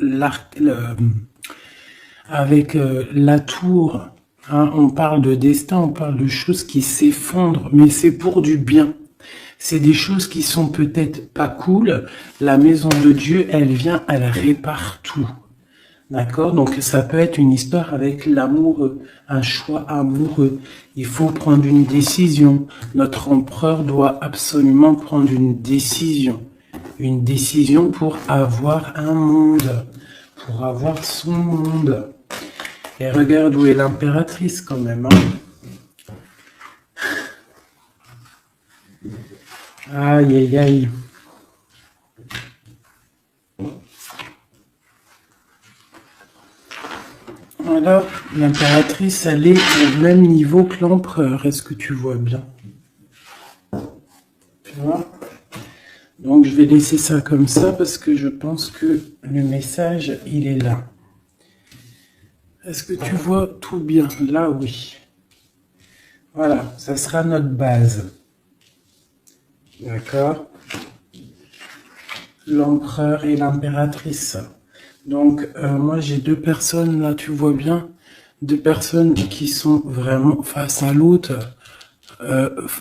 la tour, hein, on parle de destin, on parle de choses qui s'effondrent, mais c'est pour du bien. C'est des choses qui sont peut-être pas cool. La maison de Dieu, elle vient, elle répare tout. D'accord? Donc ça peut être une histoire avec l'amoureux, un choix amoureux. Il faut prendre une décision. Notre empereur doit absolument prendre une décision. Une décision pour avoir un monde, pour avoir son monde. Et regarde où est l'impératrice quand même. Hein. Aïe, aïe, aïe. Alors, l'impératrice, elle est au même niveau que l'empereur. Est-ce que tu vois bien? Tu vois? Donc, je vais laisser ça comme ça parce que je pense que le message, il est là. Est-ce que tu vois tout bien? Là, oui. Voilà, ça sera notre base. D'accord? L'empereur et l'impératrice. Donc, moi, j'ai deux personnes, là, tu vois bien, deux personnes qui sont vraiment face à l'autre.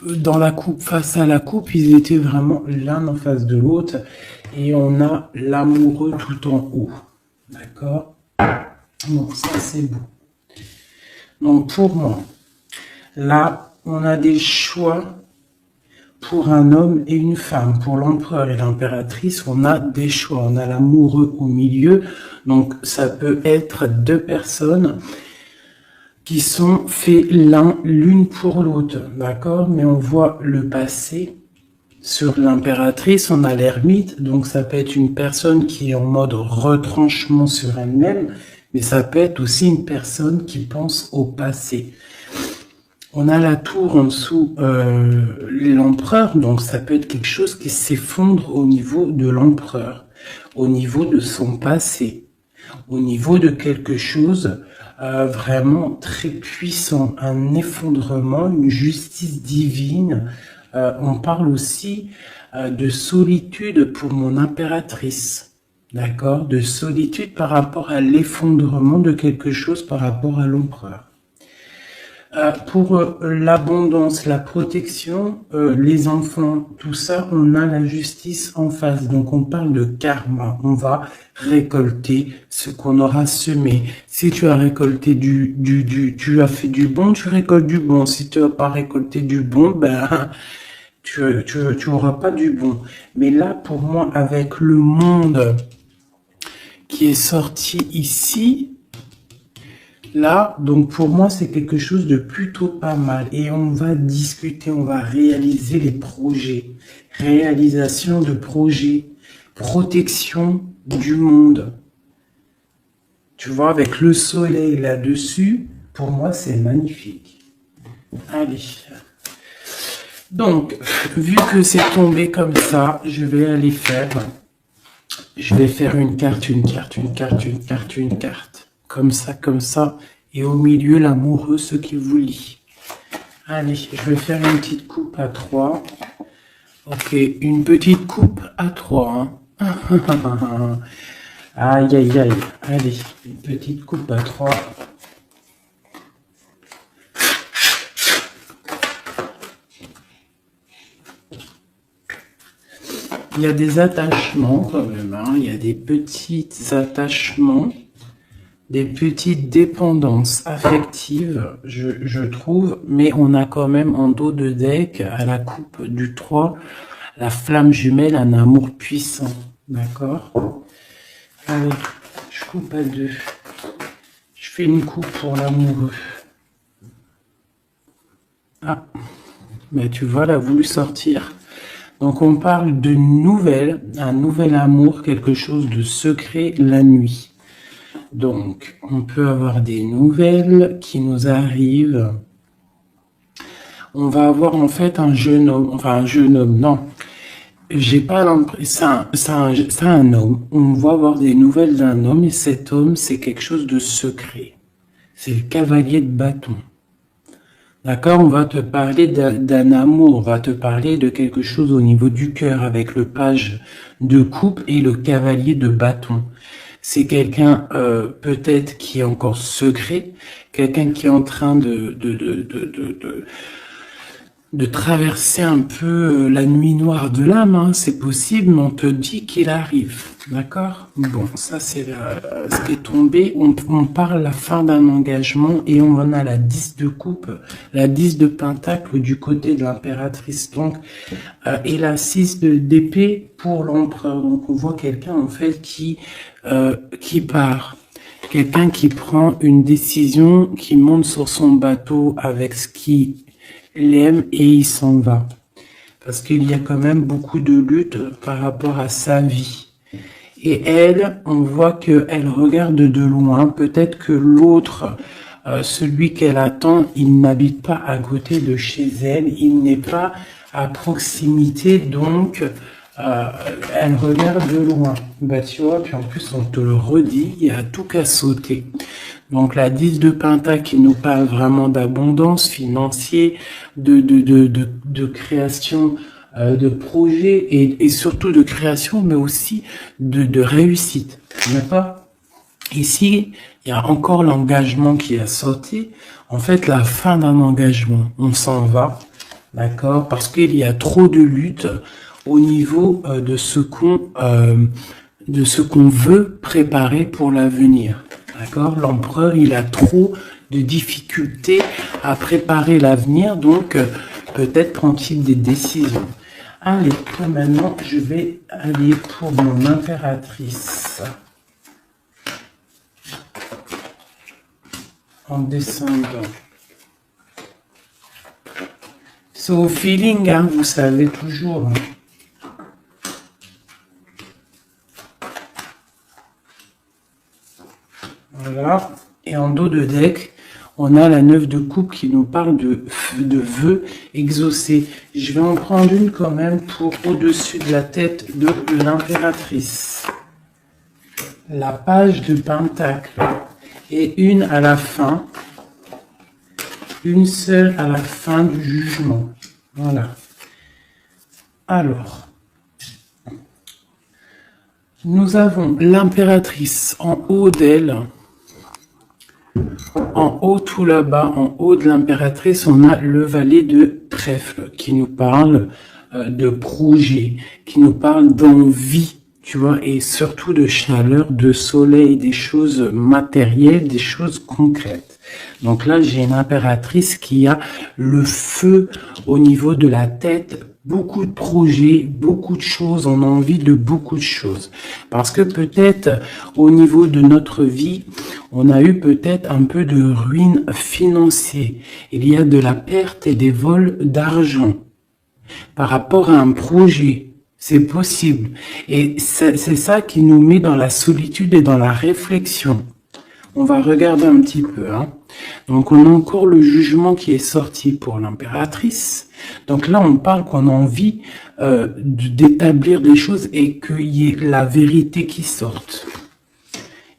Dans la coupe, face à la coupe, ils étaient vraiment l'un en face de l'autre. Et on a l'amoureux tout en haut. D'accord? Donc, ça, c'est beau. Donc, pour moi, là, on a des choix pour un homme et une femme. Pour l'empereur et l'impératrice, on a des choix. On a l'amoureux au milieu. Donc, ça peut être deux personnes qui sont faits l'une pour l'autre. D'accord? Mais on voit le passé. Sur l'impératrice, on a l'ermite. Donc, ça peut être une personne qui est en mode retranchement sur elle-même. Mais ça peut être aussi une personne qui pense au passé. On a la tour en dessous, l'empereur, donc ça peut être quelque chose qui s'effondre au niveau de l'empereur, au niveau de son passé, au niveau de quelque chose vraiment très puissant, un effondrement, une justice divine. On parle aussi de solitude pour mon impératrice, d'accord, de solitude par rapport à l'effondrement de quelque chose par rapport à l'empereur. Pour l'abondance, la protection, les enfants, tout ça, on a la justice en face. Donc on parle de karma. On va récolter ce qu'on aura semé. Si tu as récolté tu as fait du bon, tu récoltes du bon. Si tu n'as pas récolté du bon, ben tu auras pas du bon. Mais là, pour moi, avec le monde qui est sorti ici. Là, donc pour moi, c'est quelque chose de plutôt pas mal. Et on va discuter, on va réaliser les projets. Réalisation de projets. Protection du monde. Tu vois, avec le soleil là-dessus, pour moi, c'est magnifique. Allez. Donc, vu que c'est tombé comme ça, je vais aller faire... Je vais faire une carte, une carte, une carte, une carte, une carte. Comme ça, et au milieu, l'amoureux, ce qui vous lie. Allez, je vais faire une petite coupe à 3. Ok, une petite coupe à 3. Hein. Aïe, aïe, aïe. Allez, une petite coupe à 3. Il y a des attachements quand même, hein. Il y a des petits attachements. Des petites dépendances affectives, je trouve, mais on a quand même en dos de deck, à la coupe du 3, la flamme jumelle, un amour puissant, d'accord? Allez, je coupe à 2. Je fais une coupe pour l'amoureux. Ah, mais tu vois, elle a voulu sortir. Donc on parle de nouvelles, un nouvel amour, quelque chose de secret la nuit. Donc, on peut avoir des nouvelles qui nous arrivent. On va avoir en fait un jeune homme, non. J'ai pas l'impression, c'est un homme. On va avoir des nouvelles d'un homme et cet homme, c'est quelque chose de secret. C'est le cavalier de bâton. D'accord, on va te parler d'un amour, on va te parler de quelque chose au niveau du cœur avec le page de coupe et le cavalier de bâton. c'est quelqu'un peut-être qui est encore secret, quelqu'un qui est en train de traverser un peu la nuit noire de l'âme, hein, c'est possible, mais on te dit qu'il arrive, d'accord? Bon, ça c'est ce qui est tombé, on parle la fin d'un engagement et on en a la 10 de coupe, la 10 de pentacle du côté de l'impératrice, donc, et la 6 d'épée pour l'empereur, donc on voit quelqu'un en fait qui part. Quelqu'un qui prend une décision, qui monte sur son bateau avec ce qui l'aime et il s'en va. Parce qu'il y a quand même beaucoup de lutte par rapport à sa vie. Et elle, on voit qu'elle regarde de loin. Peut-être que l'autre, celui qu'elle attend, il n'habite pas à côté de chez elle. Il n'est pas à proximité, donc elle regarde de loin. Bah tu vois, puis en plus on te le redit, il y a tout qu'à sauter. Donc la 10 de pentacle qui nous parle vraiment d'abondance financière, de création de projets et surtout de création, mais aussi de réussite. D'accord? Ici, il y a encore l'engagement qui a sauté. En fait, la fin d'un engagement, on s'en va, d'accord? Parce qu'il y a trop de lutte au niveau de ce qu'on veut préparer pour l'avenir. D'accord? L'empereur, il a trop de difficultés à préparer l'avenir, donc peut-être prend-il des décisions. Allez, maintenant, je vais aller pour mon impératrice. En descendant. C'est au feeling, hein, vous savez toujours. Hein. Voilà. Et en dos de deck, on a la 9 de coupe qui nous parle de vœux exaucés. Je vais en prendre une quand même pour au-dessus de la tête de l'impératrice. La page de pentacle. Et une à la fin. Une seule à la fin du jugement. Voilà. Alors. Nous avons l'impératrice en haut d'elle. En haut, tout là-bas, en haut de l'impératrice, on a le valet de trèfle qui nous parle de projet, qui nous parle d'envie, tu vois, et surtout de chaleur, de soleil, des choses matérielles, des choses concrètes. Donc là, j'ai une impératrice qui a le feu au niveau de la tête, beaucoup de projets, beaucoup de choses, on a envie de beaucoup de choses. Parce que peut-être au niveau de notre vie, on a eu peut-être un peu de ruine financière. Il y a de la perte et des vols d'argent par rapport à un projet. C'est possible. Et c'est ça qui nous met dans la solitude et dans la réflexion. On va regarder un petit peu. Hein. Donc, on a encore le jugement qui est sorti pour l'impératrice. Donc là, on parle qu'on a envie d'établir des choses et qu'il y ait la vérité qui sorte.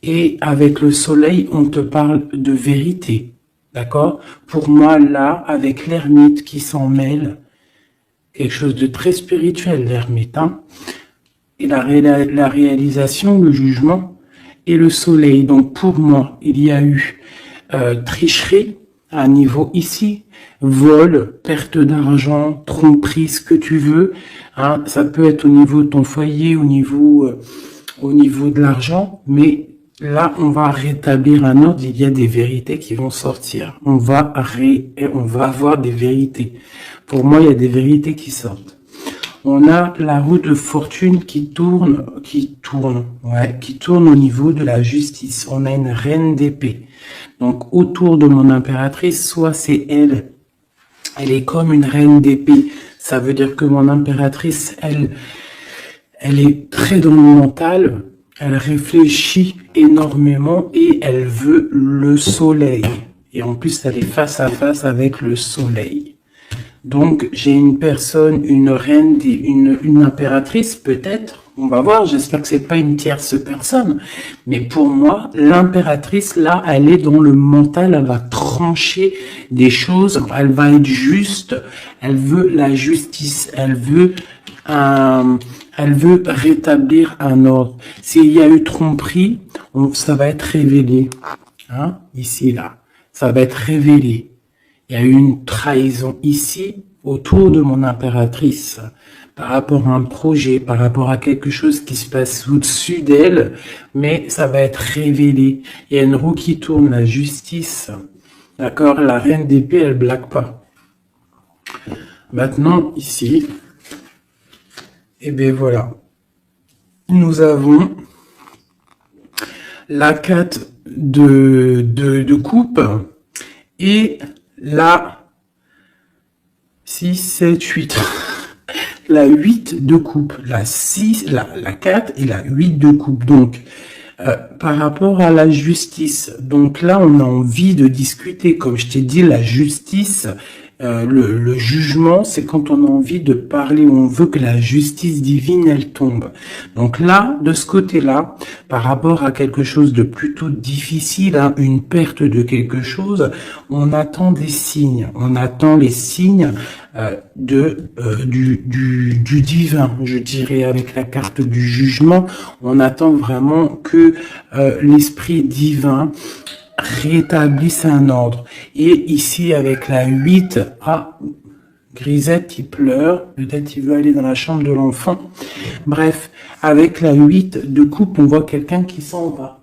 Et avec le soleil, on te parle de vérité. D'accord? Pour moi, là, avec l'ermite qui s'en mêle, quelque chose de très spirituel, l'ermite. Hein, et la réalisation, le jugement et le soleil. Donc pour moi, il y a eu tricherie à un niveau ici, vol, perte d'argent, tromperie, ce que tu veux. Hein, ça peut être au niveau de ton foyer, au niveau de l'argent, mais là, on va rétablir un ordre. Il y a des vérités qui vont sortir. On va avoir des vérités. Pour moi, il y a des vérités qui sortent. On a la roue de fortune qui tourne au niveau de la justice. On a une reine d'épée. Donc, autour de mon impératrice, soit c'est elle est comme une reine d'épée. Ça veut dire que mon impératrice, elle est très dans le mental. Elle réfléchit énormément et elle veut le soleil. Et en plus, elle est face à face avec le soleil. Donc, j'ai une personne, une reine, une impératrice peut-être. On va voir, j'espère que c'est pas une tierce personne. Mais pour moi, l'impératrice, là, elle est dans le mental, elle va trancher des choses, elle va être juste, elle veut la justice, elle veut elle veut rétablir un ordre. S'il y a eu tromperie, ça va être révélé. Hein, ici, là. Ça va être révélé. Il y a eu une trahison ici, autour de mon impératrice, par rapport à un projet, par rapport à quelque chose qui se passe au-dessus d'elle, mais ça va être révélé. Il y a une roue qui tourne, la justice. D'accord? La reine d'épée, elle blague pas. Maintenant, ici, et bien voilà. Nous avons la 4 de coupe et la 6, 7, 8. La 8 de coupe. La 6, la 4 et la 8 de coupe. Donc, par rapport à la justice, donc là, on a envie de discuter. Comme je t'ai dit, la justice, le jugement, c'est quand on a envie de parler, on veut que la justice divine, elle tombe. Donc là, de ce côté-là, par rapport à quelque chose de plutôt difficile, hein, une perte de quelque chose, on attend des signes. On attend les signes du divin, je dirais, avec la carte du jugement. On attend vraiment que l'esprit divin rétablisse un ordre. Et ici, avec la 8, Grisette, il pleure, peut-être il veut aller dans la chambre de l'enfant. Bref, avec la 8 de coupe, on voit quelqu'un qui s'en va,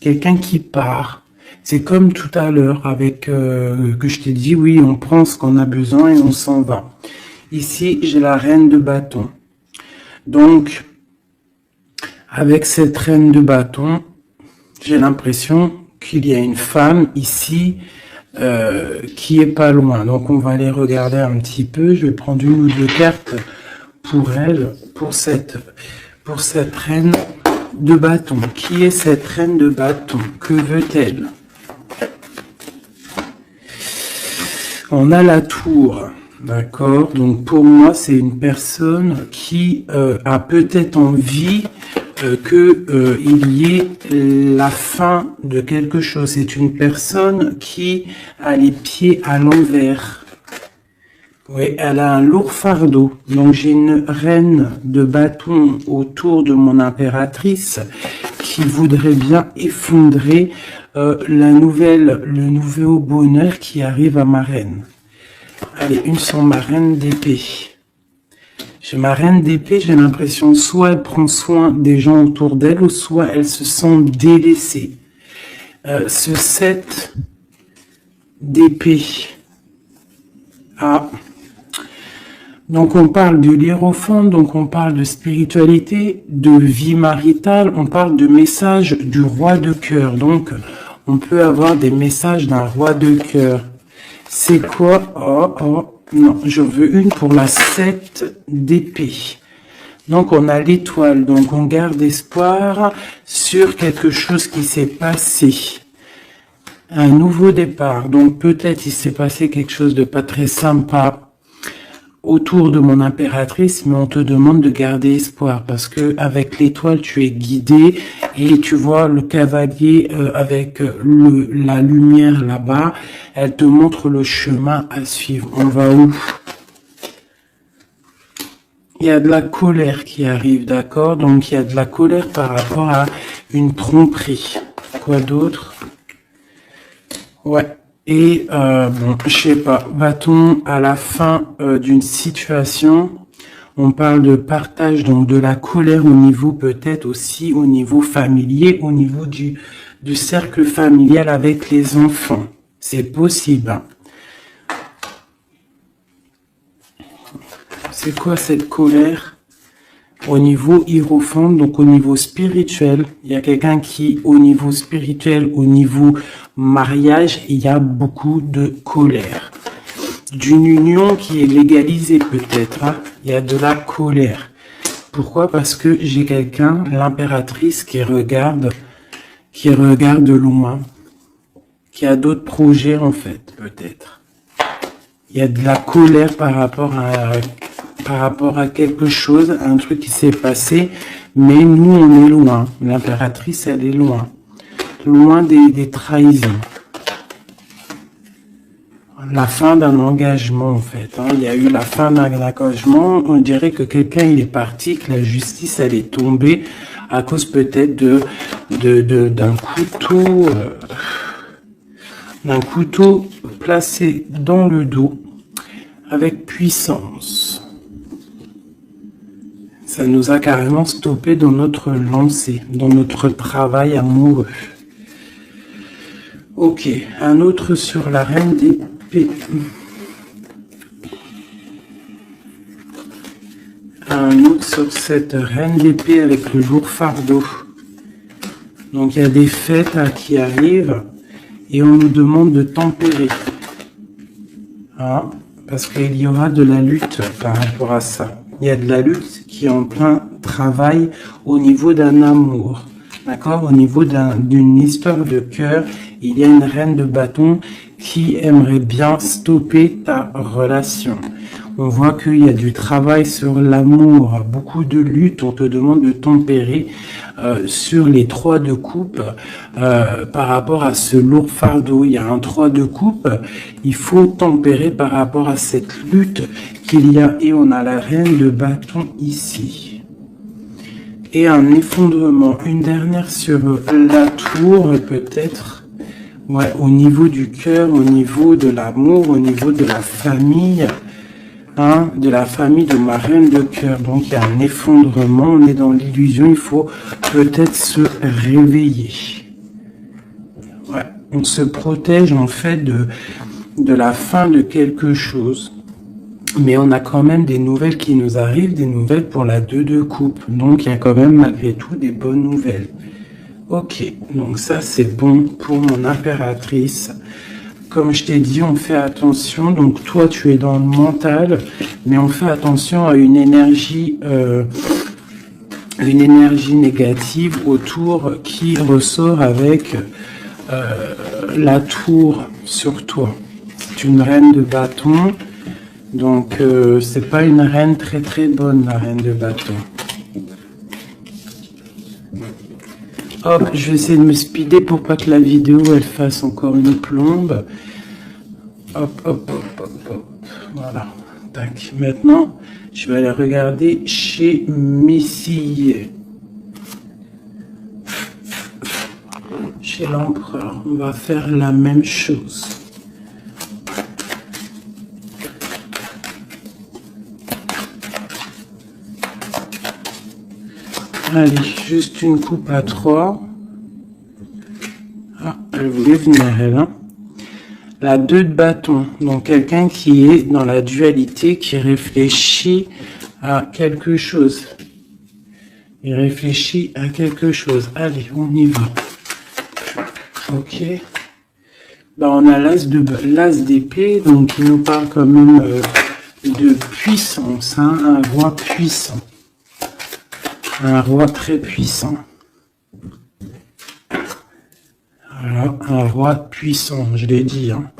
quelqu'un qui part. C'est comme tout à l'heure avec que je t'ai dit, oui, on prend ce qu'on a besoin et on s'en va. Ici, j'ai la reine de bâton. Donc, avec cette reine de bâton, j'ai l'impression qu'il y a une femme ici qui est pas loin. Donc, on va aller regarder un petit peu. Je vais prendre une ou deux cartes pour elle, pour cette reine de bâton. Qui est cette reine de bâton? Que veut-elle? On a la tour, d'accord? Donc pour moi, c'est une personne qui a peut-être envie qu'il y ait la fin de quelque chose. C'est une personne qui a les pieds à l'envers. Oui, elle a un lourd fardeau. Donc j'ai une reine de bâton autour de mon impératrice qui voudrait bien effondrer le nouveau bonheur qui arrive à ma reine. Allez, une sur ma reine d'épée. J'ai ma reine d'épée, j'ai l'impression soit elle prend soin des gens autour d'elle, ou soit elle se sent délaissée. Ce 7 d'épée. Donc on parle de l'hiérophant, donc on parle de spiritualité, de vie maritale, on parle de message du roi de cœur. Donc on peut avoir des messages d'un roi de cœur. C'est quoi? Non, je veux une pour la 7 d'épée. Donc on a l'étoile, donc on garde espoir sur quelque chose qui s'est passé. Un nouveau départ, donc peut-être il s'est passé quelque chose de pas très sympa autour de mon impératrice, mais on te demande de garder espoir parce que avec l'étoile tu es guidé et tu vois le cavalier avec la lumière là-bas, elle te montre le chemin à suivre. On va où? Il y a de la colère qui arrive, d'accord? Donc il y a de la colère par rapport à une tromperie. Quoi d'autre? Ouais. Et bon, je sais pas, va-t-on à la fin d'une situation, on parle de partage, donc de la colère au niveau peut-être aussi au niveau familier, au niveau du cercle familial avec les enfants. C'est possible. Hein. C'est quoi cette colère? Au niveau hiérophant, donc au niveau spirituel, il y a quelqu'un qui, au niveau spirituel, au niveau mariage, il y a beaucoup de colère. D'une union qui est légalisée peut-être, hein, il y a de la colère. Pourquoi? Parce que j'ai quelqu'un, l'impératrice, qui regarde loin, qui a d'autres projets en fait, peut-être. Il y a de la colère par rapport à quelque chose, un truc qui s'est passé, mais nous, on est loin. L'impératrice, elle est loin. Loin des trahisons. la fin d'un engagement, en fait. Hein. Il y a eu la fin d'un engagement. On dirait que quelqu'un, il est parti, que la justice, elle est tombée à cause peut-être d'un couteau placé dans le dos avec puissance. Ça nous a carrément stoppé dans notre lancée, dans notre travail amoureux. Ok, un autre sur la reine d'épée. Un autre sur cette reine d'épée avec le lourd fardeau. Donc il y a des fêtes là, qui arrivent et on nous demande de tempérer. Hein, parce qu'il y aura de la lutte par rapport à ça. Il y a de la lutte qui est en plein travail au niveau d'un amour. D'accord? Au niveau d'une histoire de cœur, il y a une reine de bâton qui aimerait bien stopper ta relation. On voit qu'il y a du travail sur l'amour, beaucoup de lutte. On te demande de tempérer sur les 3 de coupe par rapport à ce lourd fardeau. Il y a un 3 de coupe. Il faut tempérer par rapport à cette lutte qu'il y a. Et on a la reine de bâton ici. Et un effondrement. Une dernière sur la tour, peut-être. Ouais, au niveau du cœur, au niveau de l'amour, au niveau de la famille. Hein, de la famille de ma reine de cœur. Donc il y a un effondrement, on est dans l'illusion, il faut peut-être se réveiller. Ouais, on se protège en fait de la fin de quelque chose. Mais on a quand même des nouvelles qui nous arrivent, des nouvelles pour la 2 de coupe. Donc il y a quand même malgré tout des bonnes nouvelles. Ok, donc ça c'est bon pour mon impératrice. Comme je t'ai dit, on fait attention. Donc toi, tu es dans le mental, mais on fait attention à une énergie négative autour qui ressort avec la tour sur toi. C'est une reine de bâton, donc c'est pas une reine très très bonne, la reine de bâton. Hop, je vais essayer de me speeder pour pas que la vidéo elle fasse encore une plombe. Hop, hop, hop, hop, hop. Voilà. Tac. Maintenant, je vais aller regarder chez Missy. Chez l'empereur, on va faire la même chose. Allez, juste une coupe à 3. Ah, elle voulait venir, elle, hein. La 2 de bâton, donc quelqu'un qui est dans la dualité, qui réfléchit à quelque chose. Il réfléchit à quelque chose. Allez, on y va. Ok. Ben, on a l'as d'épée, donc il nous parle quand même de puissance, hein, un roi puissant. Un roi très puissant. Voilà, un roi puissant, je l'ai dit. Hein.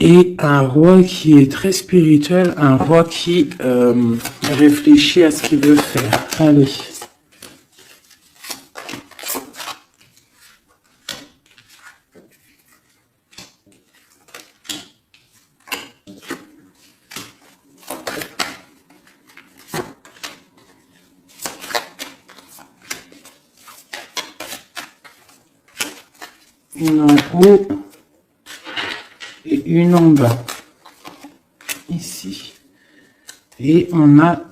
Et un roi qui est très spirituel, un roi qui réfléchit à ce qu'il veut faire. Allez. Une en haut et une en bas, ici. Et on a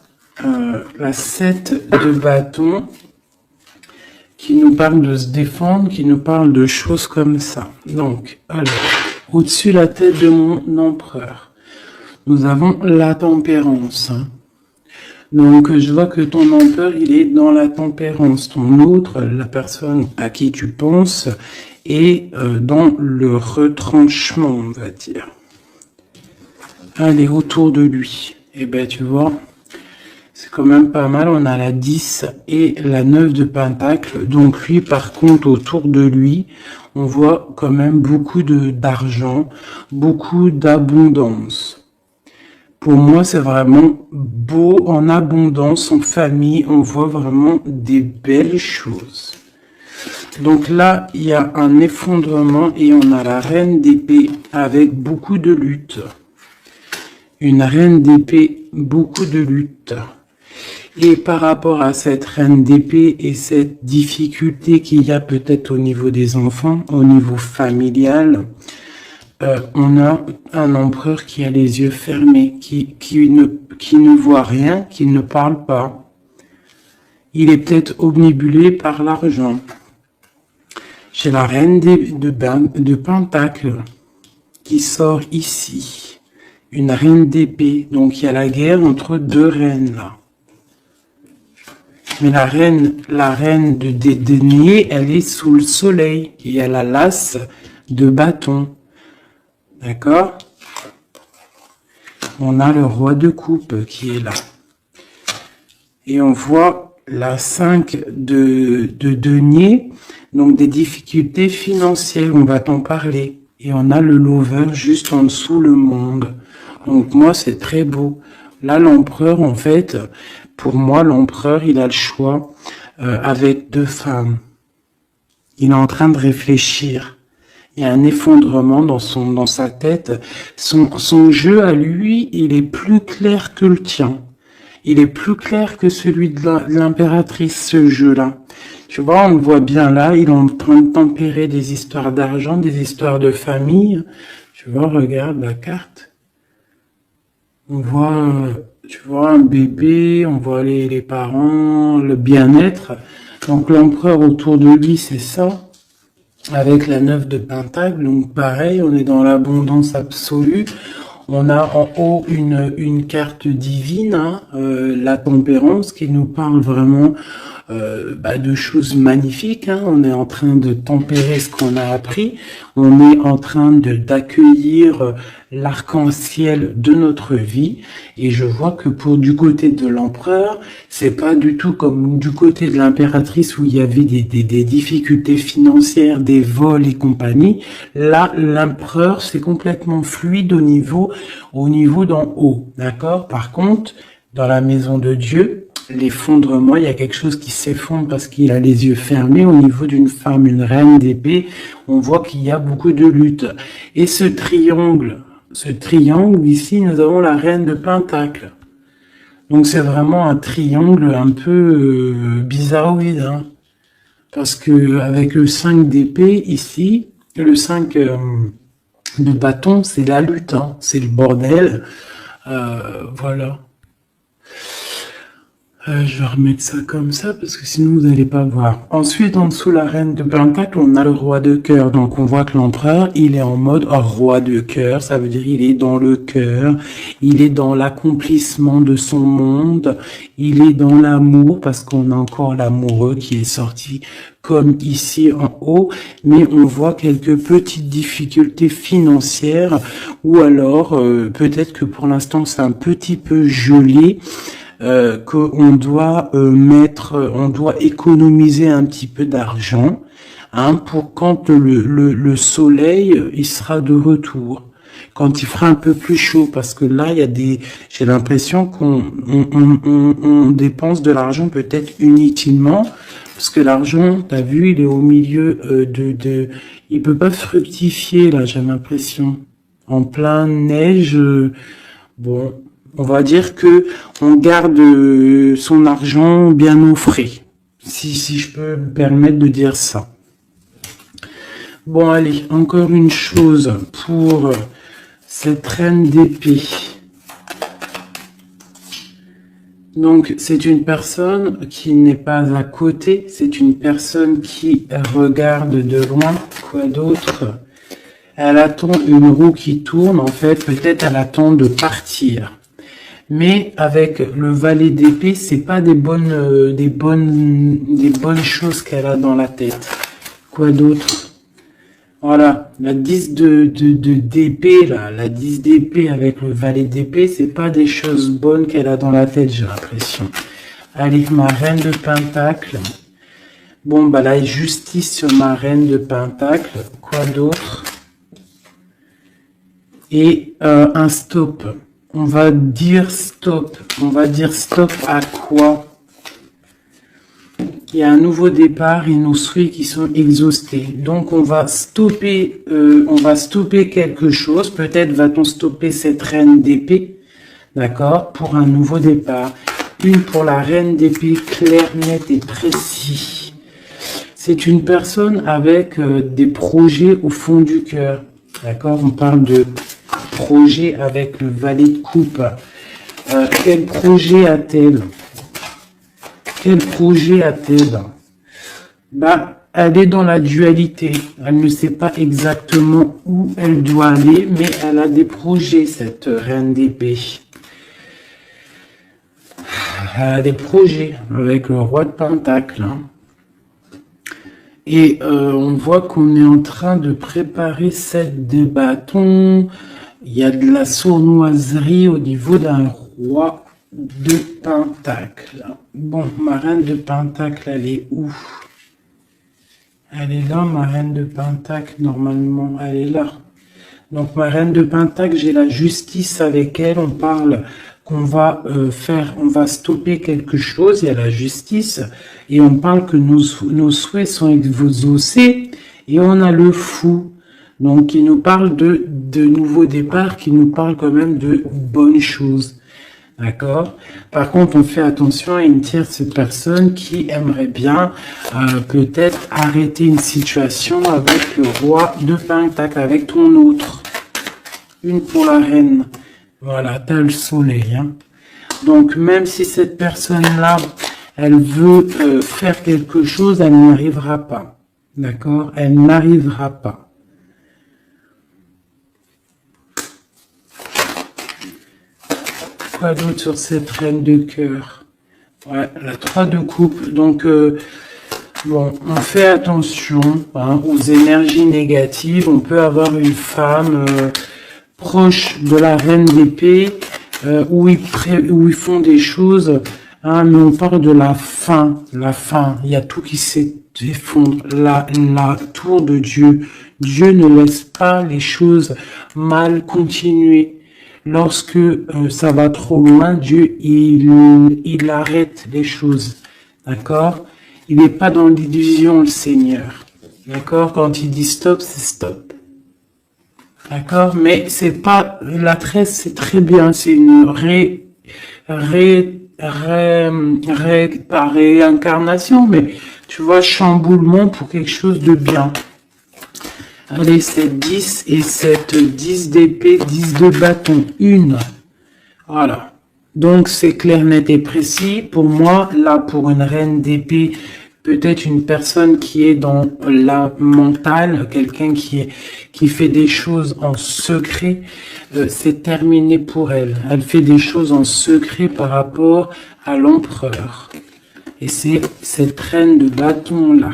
la 7 de bâton qui nous parle de se défendre, qui nous parle de choses comme ça. Donc, alors, au-dessus la tête de mon empereur, nous avons la tempérance. Hein. Donc, je vois que ton empereur, il est dans la tempérance. Ton autre, la personne à qui tu penses, est dans le retranchement, on va dire. Allez, autour de lui. Eh ben, tu vois, c'est quand même pas mal. On a la 10 et la 9 de pentacle. Donc, lui, par contre, autour de lui, on voit quand même beaucoup d'argent, beaucoup d'abondance. Pour moi, c'est vraiment beau, en abondance, en famille, on voit vraiment des belles choses. Donc là, il y a un effondrement et on a la reine d'épée avec beaucoup de lutte. Une reine d'épée, beaucoup de lutte. Et par rapport à cette reine d'épée et cette difficulté qu'il y a peut-être au niveau des enfants, au niveau familial, on a un empereur qui a les yeux fermés, qui ne voit rien, qui ne parle pas. Il est peut-être omnibulé par l'argent. J'ai la reine de Pentacle qui sort ici. Une reine d'épée. Donc il y a la guerre entre deux reines là. Mais la reine de denier, elle est sous le soleil. Et elle a l'as de bâton. D'accord? On a le roi de coupe qui est là. Et on voit la 5 de denier. Donc des difficultés financières, on va t'en parler. Et on a le lover juste en dessous, le monde. Donc moi, c'est très beau. Là, l'empereur, en fait, pour moi, l'empereur, il a le choix avec deux femmes. Il est en train de réfléchir. Il y a un effondrement dans sa tête. Son jeu à lui, il est plus clair que le tien. Il est plus clair que celui de l'impératrice, ce jeu-là. Tu vois, on le voit bien là, il est en train de tempérer des histoires d'argent, des histoires de famille. Tu vois, regarde la carte. On voit, tu vois, un bébé, on voit les parents, le bien-être. Donc l'empereur autour de lui, c'est ça. Avec la 9 de Pentacle, donc pareil, on est dans l'abondance absolue. On a en haut une carte divine, hein, la tempérance, qui nous parle vraiment de choses magnifiques. Hein. On est en train de tempérer ce qu'on a appris. On est en train d'accueillir l'arc-en-ciel de notre vie. Et je vois que du côté de l'empereur, c'est pas du tout comme du côté de l'impératrice où il y avait des difficultés financières, des vols et compagnie. Là, l'empereur, c'est complètement fluide au niveau d'en haut. D'accord? Par contre, dans la maison de Dieu, l'effondrement, il y a quelque chose qui s'effondre parce qu'il a les yeux fermés au niveau d'une femme, une reine d'épée. On voit qu'il y a beaucoup de lutte. Et ce triangle ici, nous avons la reine de Pentacle. Donc c'est vraiment un triangle un peu bizarroïde, hein, parce que avec le 5 d'épée ici, le 5 de bâton, c'est la lutte, hein, c'est le bordel. Voilà. Je vais remettre ça comme ça parce que sinon vous n'allez pas voir. Ensuite, en dessous la reine de Pentacle, on a le roi de cœur. Donc on voit que l'empereur, il est en mode roi de cœur. Ça veut dire il est dans le cœur, il est dans l'accomplissement de son monde, il est dans l'amour parce qu'on a encore l'amoureux qui est sorti comme ici en haut. Mais on voit quelques petites difficultés financières ou alors peut-être que pour l'instant c'est un petit peu gelé. Qu'on doit on doit économiser un petit peu d'argent, hein, pour quand le soleil il sera de retour, quand il fera un peu plus chaud, parce que là il y a j'ai l'impression qu'on dépense de l'argent peut-être inutilement, parce que l'argent, t'as vu, il est au milieu il peut pas fructifier là, j'ai l'impression, en plein neige, bon. On va dire que on garde son argent bien au frais, si je peux me permettre de dire ça. Bon, allez, encore une chose pour cette reine d'épée. Donc, c'est une personne qui n'est pas à côté, c'est une personne qui regarde de loin. Quoi d'autre? Elle attend une roue qui tourne, en fait, peut-être elle attend de partir. Mais avec le valet d'épée, c'est pas des bonnes choses qu'elle a dans la tête. Quoi d'autre? Voilà, la 10 d'épée, là, la 10 d'épée avec le valet d'épée, c'est pas des choses bonnes qu'elle a dans la tête, j'ai l'impression. Allez, ma reine de Pentacle. Bon, bah, la justice sur ma reine de Pentacle. Quoi d'autre? Et un stop. On va dire stop. On va dire stop à quoi? Il y a un nouveau départ et nos souhaits qui sont exhaustés. Donc on va stopper quelque chose. Peut-être va-t-on stopper cette reine d'épée, d'accord, pour un nouveau départ. Une pour la reine d'épée, clair, net et précis. C'est une personne avec des projets au fond du cœur, d'accord. On parle de projet avec le valet de coupe. Quel projet a-t-elle? Quel projet a-t-elle? Bah, elle est dans la dualité. Elle ne sait pas exactement où elle doit aller, mais elle a des projets, cette reine d'épée. Elle a des projets avec le roi de Pentacle. Hein. Et on voit qu'on est en train de préparer 7 de bâtons. Il y a de la sournoiserie au niveau d'un roi de Pentacle. Bon, ma reine de Pentacle, elle est où? Elle est là, ma reine de Pentacle, normalement, elle est là. Donc, ma reine de Pentacle, j'ai la justice avec elle. On parle qu'on va on va stopper quelque chose, il y a la justice. Et on parle que nos souhaits sont exaucés. Et on a le fou. Donc, il nous parle de nouveaux départs, qui nous parle quand même de bonnes choses. D'accord. Par contre, on fait attention à une tierce personne qui aimerait bien peut-être arrêter une situation avec le roi de Pentacle, avec ton autre. Une pour la reine. Voilà, t'as le soleil. Hein. Donc, même si cette personne-là, elle veut faire quelque chose, elle n'y arrivera pas. D'accord. Elle n'arrivera pas. Quoi d'autre sur cette reine de cœur? Ouais, la 3 de coupe. Donc, bon, on fait attention aux énergies négatives. On peut avoir une femme proche de la reine d'épée où ils font des choses, hein, mais on parle de la fin. La fin, il y a tout qui s'effondre. La tour de Dieu. Dieu ne laisse pas les choses mal continuer. Lorsque ça va trop loin, Dieu, il arrête les choses. D'accord? Il n'est pas dans l'illusion, le Seigneur. D'accord? Quand il dit stop, c'est stop. D'accord? Mais c'est pas, la tresse, c'est très bien. C'est une réincarnation, mais tu vois, chamboulement pour quelque chose de bien. Allez, c'est 10 et cette 10 d'épée, 10 de bâton, une. Voilà. Donc, c'est clair, net et précis. Pour moi, là, pour une reine d'épée, peut-être une personne qui est dans la mentale, quelqu'un qui fait des choses en secret, c'est terminé pour elle. Elle fait des choses en secret par rapport à l'empereur. Et c'est cette reine de bâton-là.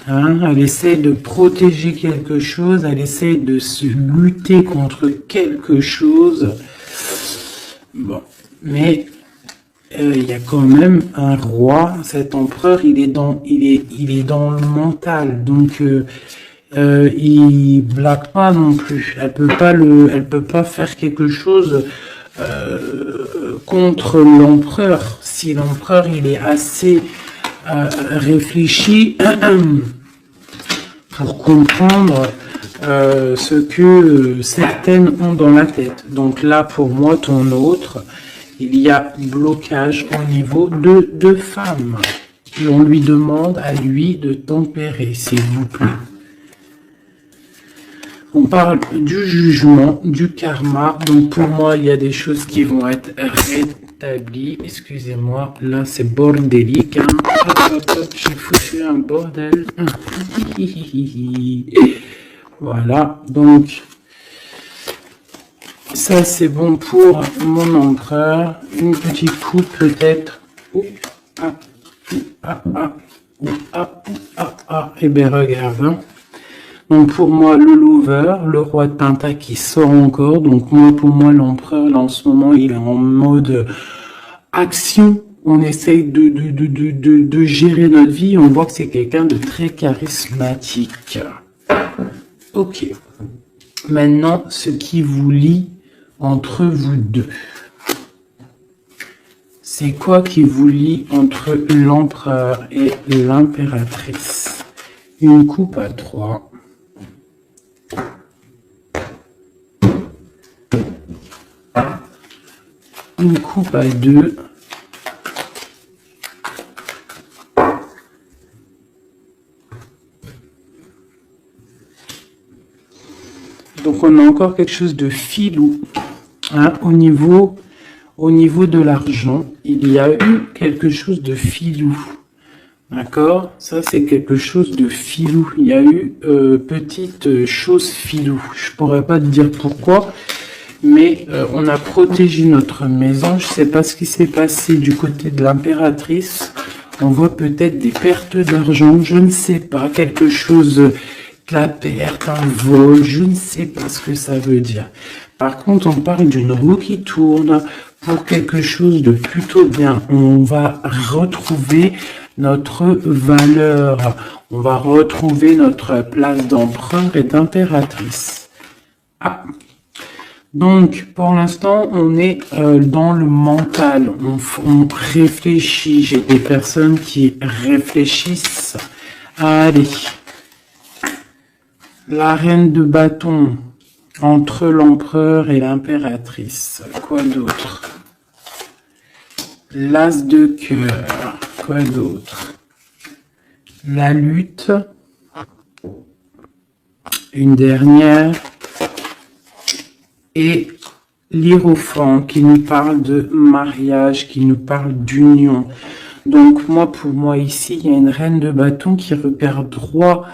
Hein, elle essaie de protéger quelque chose, elle essaie de se lutter contre quelque chose. Bon, mais il y a quand même un roi, cet empereur, il est dans le mental, donc il blague pas non plus. Elle peut pas faire quelque chose contre l'empereur. Si l'empereur il est assez réfléchi pour comprendre ce que certaines ont dans la tête. Donc là, pour moi, ton autre, il y a blocage au niveau de deux femmes. Et on lui demande à lui de tempérer, s'il vous plaît. On parle du jugement, du karma. Donc pour moi, il y a des choses qui vont être rétablies. Excusez-moi, là c'est bordélique. Hein. J'ai foutu un bordel. Voilà, donc ça c'est bon pour mon empereur. Une petite coupe peut-être. Eh bien regarde. Hein. Donc pour moi, le lover, le roi de Pentacle qui sort encore. Donc pour moi, l'empereur, là en ce moment, il est en mode action. On essaye de gérer notre vie. On voit que c'est quelqu'un de très charismatique. Ok. Maintenant, ce qui vous lie entre vous deux. C'est quoi qui vous lie entre l'empereur et l'impératrice? Une coupe à 3. Une coupe à 2. Donc on a encore quelque chose de filou. Hein, au niveau de l'argent, il y a eu quelque chose de filou. D'accord? Ça, c'est quelque chose de filou. Il y a eu petite chose filou. Je pourrais pas te dire pourquoi, mais on a protégé notre maison. Je sais pas ce qui s'est passé du côté de l'impératrice. On voit peut-être des pertes d'argent. Je ne sais pas. Quelque chose, de la perte, un vol. Je ne sais pas ce que ça veut dire. Par contre, on parle d'une roue qui tourne pour quelque chose de plutôt bien. On va retrouver notre valeur. On va retrouver notre place d'empereur et d'impératrice. Ah. Donc, pour l'instant, on est dans le mental. On réfléchit. J'ai des personnes qui réfléchissent. Allez. La reine de bâton entre l'empereur et l'impératrice. Quoi d'autre? L'as de cœur. Quoi d'autre? La lutte. Une dernière. Et l'hiérophant qui nous parle de mariage, qui nous parle d'union. Donc pour moi ici, il y a une reine de bâton qui repère droit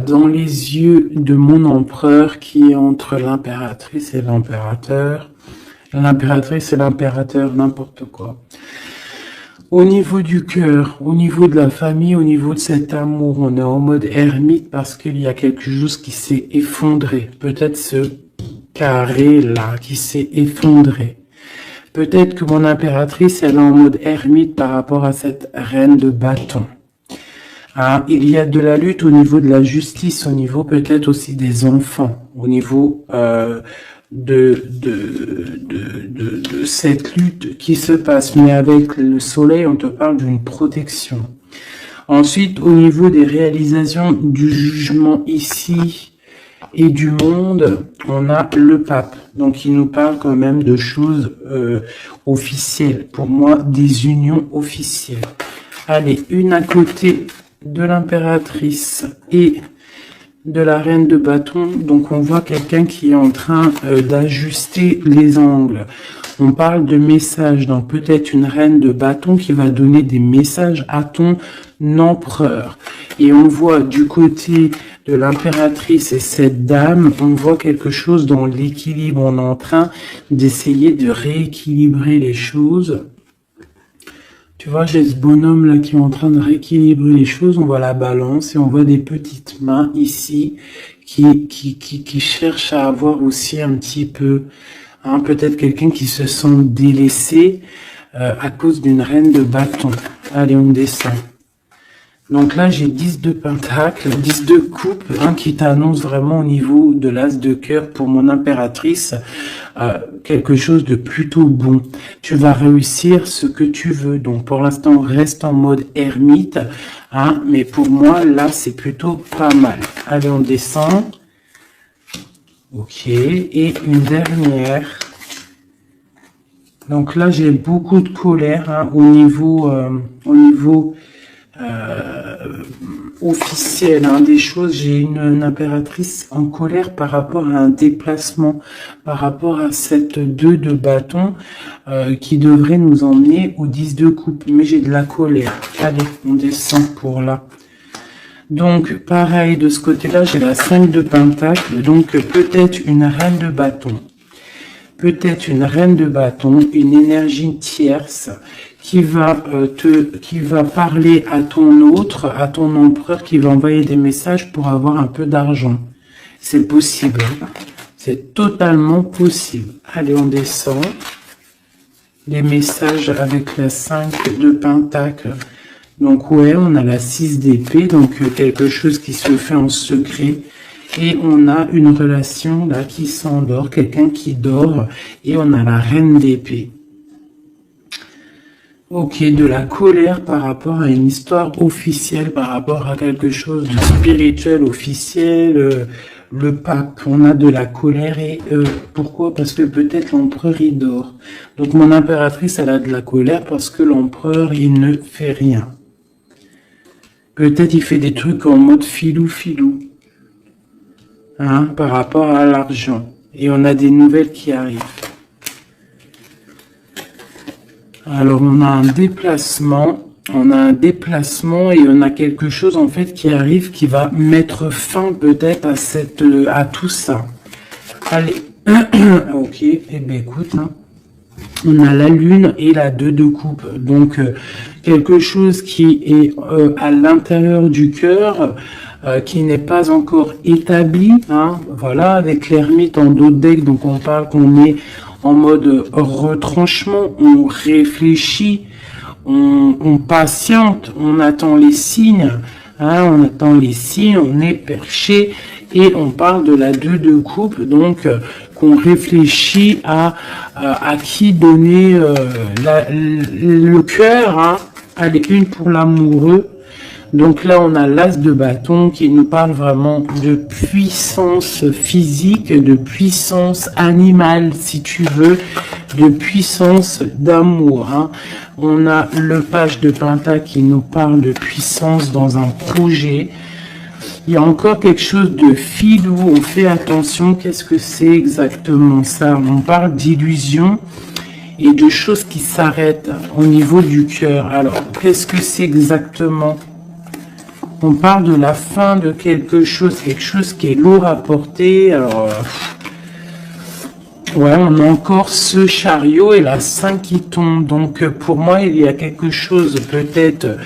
dans les yeux de mon empereur qui est entre l'impératrice et l'impérateur. L'impératrice et l'impérateur, n'importe quoi. Au niveau du cœur, au niveau de la famille, au niveau de cet amour, on est en mode ermite parce qu'il y a quelque chose qui s'est effondré. Peut-être ce carré là qui s'est effondré. Peut-être que mon impératrice, elle est en mode ermite par rapport à cette reine de bâton. Ah, il y a de la lutte au niveau de la justice, au niveau peut-être aussi des enfants, au niveau de cette lutte qui se passe. Mais avec le soleil, on te parle d'une protection. Ensuite, au niveau des réalisations du jugement ici et du monde, on a le pape. Donc, il nous parle quand même de choses officielles. Pour moi, des unions officielles. Allez, une à côté de l'impératrice et de la reine de bâton. Donc, on voit quelqu'un qui est en train d'ajuster les angles. On parle de messages. Donc, peut-être une reine de bâton qui va donner des messages à ton empereur. Et on voit du côté de l'impératrice et cette dame, on voit quelque chose dans l'équilibre. On est en train d'essayer de rééquilibrer les choses. Tu vois, j'ai ce bonhomme là qui est en train de rééquilibrer les choses. On voit la balance et on voit des petites mains ici qui cherchent à avoir aussi un petit peu, hein, peut-être quelqu'un qui se sent délaissé à cause d'une reine de bâton. Allez, on descend. Donc là, j'ai 10 de pentacle, 10 de coupe, hein, qui t'annonce vraiment au niveau de l'as de cœur pour mon impératrice, quelque chose de plutôt bon. Tu vas réussir ce que tu veux. Donc pour l'instant, reste en mode ermite, hein, mais pour moi, là, c'est plutôt pas mal. Allez, on descend. Ok, et une dernière. Donc là, j'ai beaucoup de colère, hein, au niveau officiel, hein, des choses. J'ai une impératrice en colère par rapport à un déplacement, par rapport à cette 2 de bâton qui devrait nous emmener au 10 de coupe. Mais j'ai de la colère. Allez, on descend pour là. Donc, pareil, de ce côté-là, j'ai la 5 de pentacle. Donc, peut-être une reine de bâton. Peut-être une reine de bâton, une énergie tierce qui va parler à ton autre, à ton empereur, qui va envoyer des messages pour avoir un peu d'argent. C'est possible. C'est totalement possible. Allez, on descend. Les messages avec la 5 de pentacle. Donc, ouais, on a la 6 d'épée, donc quelque chose qui se fait en secret. Et on a une relation là qui s'endort, quelqu'un qui dort. Et on a la reine d'épée. Ok, de la colère par rapport à une histoire officielle, par rapport à quelque chose de spirituel officiel, le pape, on a de la colère et pourquoi? Parce que peut-être l'empereur il dort. Donc mon impératrice elle a de la colère parce que l'empereur il ne fait rien. Peut-être il fait des trucs en mode filou, hein, par rapport à l'argent. Et on a des nouvelles qui arrivent. Alors on a un déplacement et on a quelque chose en fait qui arrive qui va mettre fin peut-être à tout ça. Allez, ok, eh bien écoute, hein. On a la lune et la 2 de coupe, donc quelque chose qui est à l'intérieur du cœur, qui n'est pas encore établi, hein, voilà, avec l'ermite en dos de deck, donc on parle qu'on est en mode retranchement, on réfléchit, on patiente, on attend les signes, hein, on est perché, et on parle de la 2 de coupe, donc qu'on réfléchit à qui donner le cœur, hein. Allez, une pour l'amoureux. Donc là, on a l'as de bâton qui nous parle vraiment de puissance physique, de puissance animale, si tu veux, de puissance d'amour, hein. On a le page de pentacle qui nous parle de puissance dans un projet. Il y a encore quelque chose de filou, on fait attention, qu'est-ce que c'est exactement ça? On parle d'illusion et de choses qui s'arrêtent au niveau du cœur. Alors, qu'est-ce que c'est exactement? On parle de la fin de quelque chose qui est lourd à porter. Alors, ouais, on a encore ce chariot et la 5 qui tombe. Donc, pour moi, il y a quelque chose, peut-être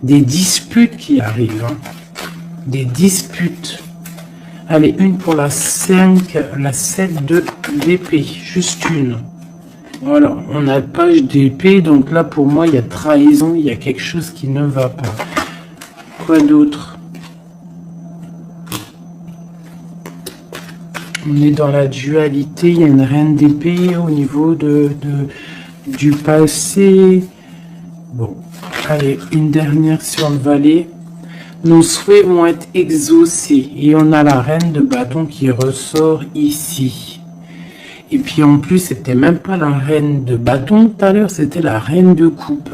des disputes qui arrivent, hein. Des disputes. Allez, une pour la 5, la 7 d'épée, juste une. Voilà, on a page d'épée, donc là pour moi il y a trahison, il y a quelque chose qui ne va pas. Quoi d'autre? On est dans la dualité, il y a une reine d'épée au niveau du passé. Bon, allez, une dernière sur le valet. Nos souhaits vont être exaucés et on a la reine de bâton qui ressort ici. Et puis en plus, c'était même pas la reine de bâton tout à l'heure, c'était la reine de coupe.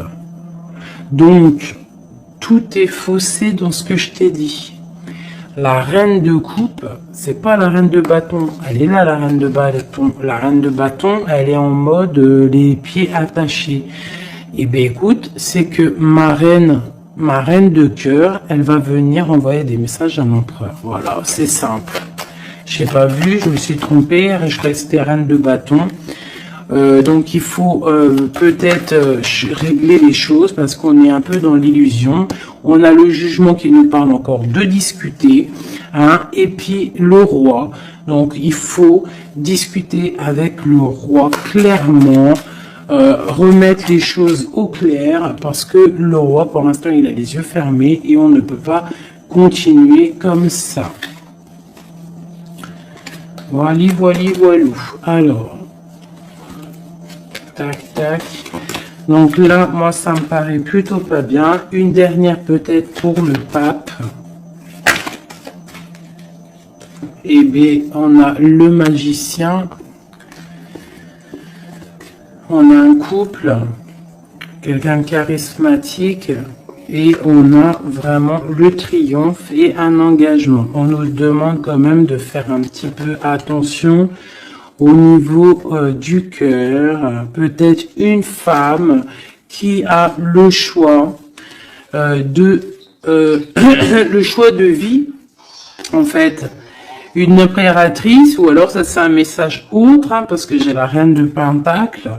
Donc, tout est faussé dans ce que je t'ai dit. La reine de coupe, c'est pas la reine de bâton. Elle est là, la reine de bâton. La reine de bâton, elle est en mode les pieds attachés. Et bien écoute, c'est que ma reine de cœur, elle va venir envoyer des messages à l'empereur. Voilà, c'est simple. Je n'ai pas vu, je me suis trompé, je restais reine de bâton. Donc il faut peut-être régler les choses parce qu'on est un peu dans l'illusion. On a le jugement qui nous parle encore de discuter, hein, et puis le roi. Donc il faut discuter avec le roi clairement. Remettre les choses au clair parce que le roi pour l'instant il a les yeux fermés et on ne peut pas continuer comme ça. Voilà, voilou. Alors, tac, tac. Donc là, moi, ça me paraît plutôt pas bien. Une dernière peut-être pour le pape. Eh bien, on a le magicien. On a un couple, quelqu'un de charismatique, et on a vraiment le triomphe et un engagement. On nous demande quand même de faire un petit peu attention au niveau du cœur. Peut-être une femme qui a le choix le choix de vie, en fait. Une impératrice, ou alors ça c'est un message autre, hein, parce que j'ai la reine de pentacle.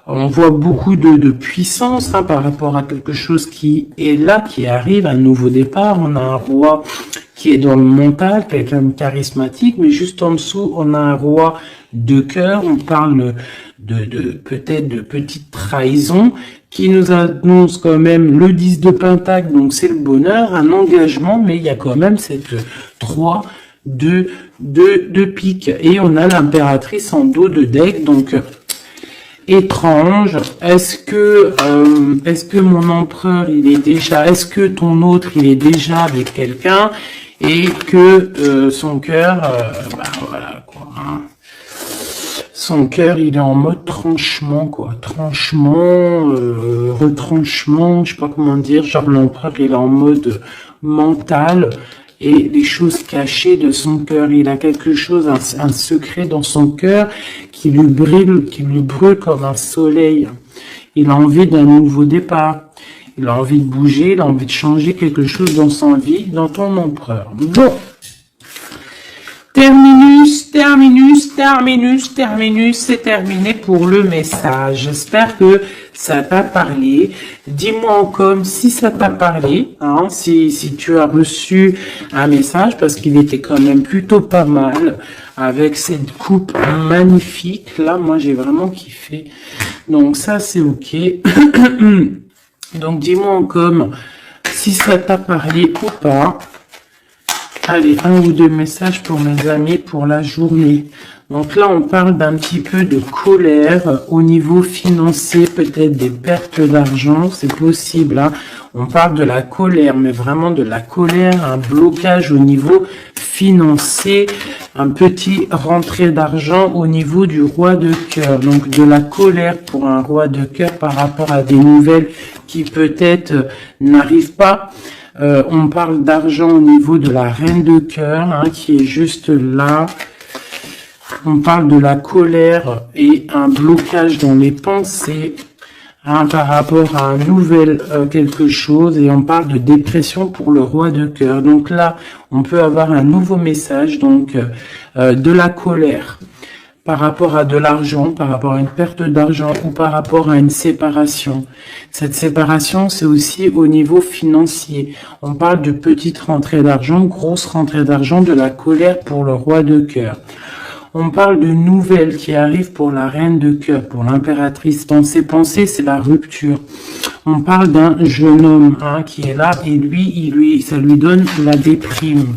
On voit beaucoup de puissance, hein, par rapport à quelque chose qui est là, qui arrive, un nouveau départ. On a un roi qui est dans le mental, quelqu'un de charismatique, mais juste en dessous, on a un roi de cœur. On parle peut-être de petite trahison qui nous annonce quand même le 10 de pentacle, donc c'est le bonheur, un engagement, mais il y a quand même cette 3 de pique, et on a l'impératrice en dos de deck. Donc étrange. Est-ce que mon empereur, est-ce que ton autre, il est déjà avec quelqu'un et que son cœur, voilà quoi, hein. Son cœur, il est en mode tranchement, quoi. Tranchement, retranchement, je sais pas comment dire. Genre, l'empereur, il est en mode mental et les choses cachées de son cœur. Il a quelque chose, un secret dans son cœur qui lui brûle comme un soleil. Il a envie d'un nouveau départ. Il a envie de bouger, il a envie de changer quelque chose dans sa vie, dans ton empereur. Bon. Terminus, c'est terminé pour le message. J'espère que ça t'a parlé. Dis-moi en com si ça t'a parlé, hein, si tu as reçu un message, parce qu'il était quand même plutôt pas mal, avec cette coupe magnifique. Là, moi, j'ai vraiment kiffé. Donc ça, c'est ok. Donc dis-moi en com si ça t'a parlé ou pas. Allez, un ou deux messages pour mes amis pour la journée. Donc là, on parle d'un petit peu de colère au niveau financier, peut-être des pertes d'argent, c'est possible, hein. On parle de la colère, mais vraiment de la colère, un blocage au niveau financier, un petit rentrée d'argent au niveau du roi de cœur. Donc de la colère pour un roi de cœur par rapport à des nouvelles qui peut-être n'arrivent pas. On parle d'argent au niveau de la reine de cœur, hein, qui est juste là. On parle de la colère et un blocage dans les pensées, hein, par rapport à un nouvel quelque chose. Et on parle de dépression pour le roi de cœur. Donc là, on peut avoir un nouveau message, donc de la colère par rapport à de l'argent, par rapport à une perte d'argent ou par rapport à une séparation. Cette séparation, c'est aussi au niveau financier. On parle de petite rentrée d'argent, grosse rentrée d'argent, de la colère pour le roi de cœur. On parle de nouvelles qui arrivent pour la reine de cœur, pour l'impératrice. Dans ses pensées, c'est la rupture. On parle d'un jeune homme, hein, qui est là et lui, ça lui donne la déprime.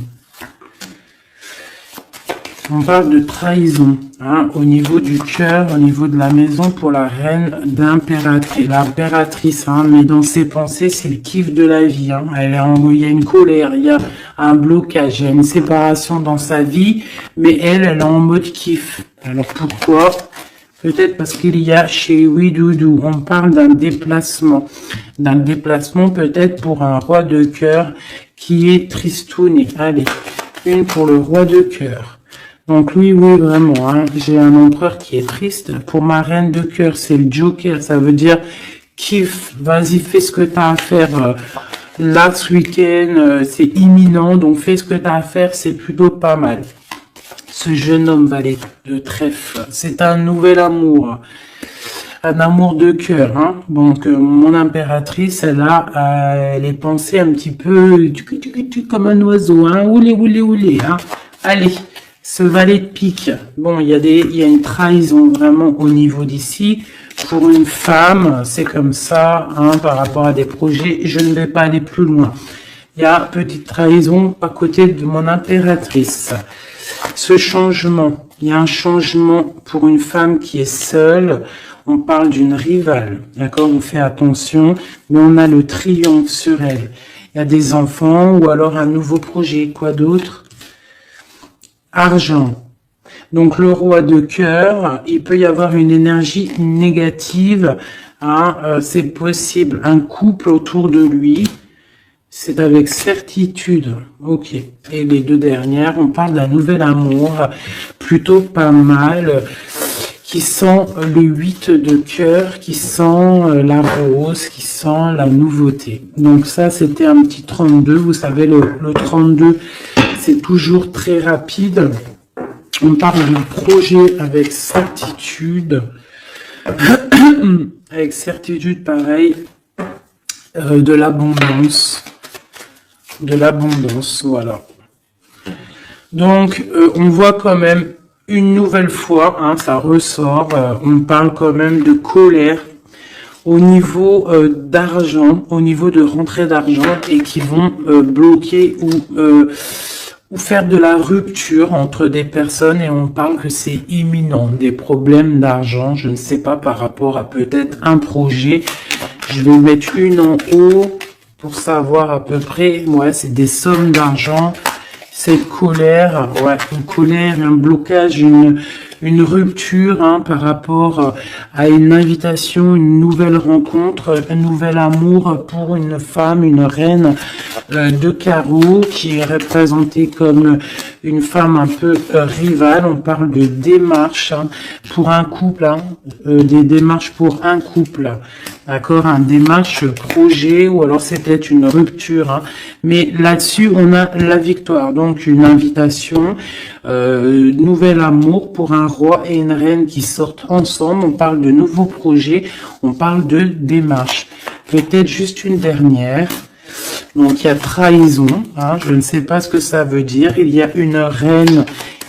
On parle de trahison, hein, au niveau du cœur, au niveau de la maison pour la reine d'impératrice, l'impératrice, hein, mais dans ses pensées, c'est le kiff de la vie, hein. Il y a une colère, il y a un blocage, il y a une séparation dans sa vie, mais elle est en mode kiff. Alors pourquoi? Peut-être parce qu'il y a chez Ouidoudou, on parle d'un déplacement peut-être pour un roi de cœur qui est tristouné. Allez, une pour le roi de cœur. Donc oui, vraiment, hein, j'ai un empereur qui est triste. Pour ma reine de cœur, c'est le Joker, ça veut dire kiff, vas-y, fais ce que tu as à faire. Là, ce week-end, c'est imminent, donc fais ce que tu as à faire, c'est plutôt pas mal. Ce jeune homme valet de trèfle, c'est un nouvel amour, un amour de cœur, hein. Donc mon impératrice, elle a les pensées un petit peu comme un oiseau, hein, oulé, hein. Allez. Ce valet de pique, bon, il y a une trahison vraiment au niveau d'ici. Pour une femme, c'est comme ça, hein, par rapport à des projets. Je ne vais pas aller plus loin. Il y a petite trahison à côté de mon impératrice. Ce changement, il y a un changement pour une femme qui est seule. On parle d'une rivale, d'accord? On fait attention, mais on a le triomphe sur elle. Il y a des enfants ou alors un nouveau projet. Quoi d'autre? Argent. Donc le roi de cœur, il peut y avoir une énergie négative, hein, c'est possible, un couple autour de lui, c'est avec certitude, ok. Et les deux dernières, on parle d'un nouvel amour, plutôt pas mal, qui sent le 8 de cœur, qui sent la rose, qui sent la nouveauté. Donc ça, c'était un petit 32, vous savez, le 32, c'est toujours très rapide. On parle de projet avec certitude. Avec certitude, pareil. De l'abondance. De l'abondance, voilà. Donc, on voit quand même une nouvelle fois, hein, ça ressort. On parle quand même de colère au niveau d'argent, au niveau de rentrée d'argent et qui vont bloquer ou faire de la rupture entre des personnes et on parle que c'est imminent, des problèmes d'argent, je ne sais pas, par rapport à peut-être un projet. Je vais mettre une en haut pour savoir à peu près, ouais, c'est des sommes d'argent, cette colère, ouais, une colère, un blocage, une rupture hein, par rapport à une invitation, une nouvelle rencontre, un nouvel amour pour une femme, une reine de carreau qui est représentée comme une femme un peu rivale. On parle de démarches hein, pour un couple, hein, des démarches pour un couple. D'accord, un démarche projet ou alors c'est peut-être une rupture. Hein. Mais là-dessus, on a la victoire. Donc une invitation, nouvel amour pour un roi et une reine qui sortent ensemble. On parle de nouveaux projets, on parle de démarche. Peut-être juste une dernière. Donc il y a trahison, hein, je ne sais pas ce que ça veut dire. Il y a une reine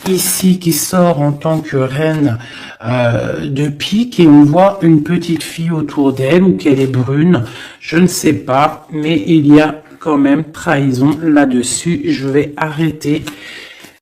ici qui sort en tant que reine de pique et on voit une petite fille autour d'elle ou qu'elle est brune, je ne sais pas, mais il y a quand même trahison là-dessus. Je vais arrêter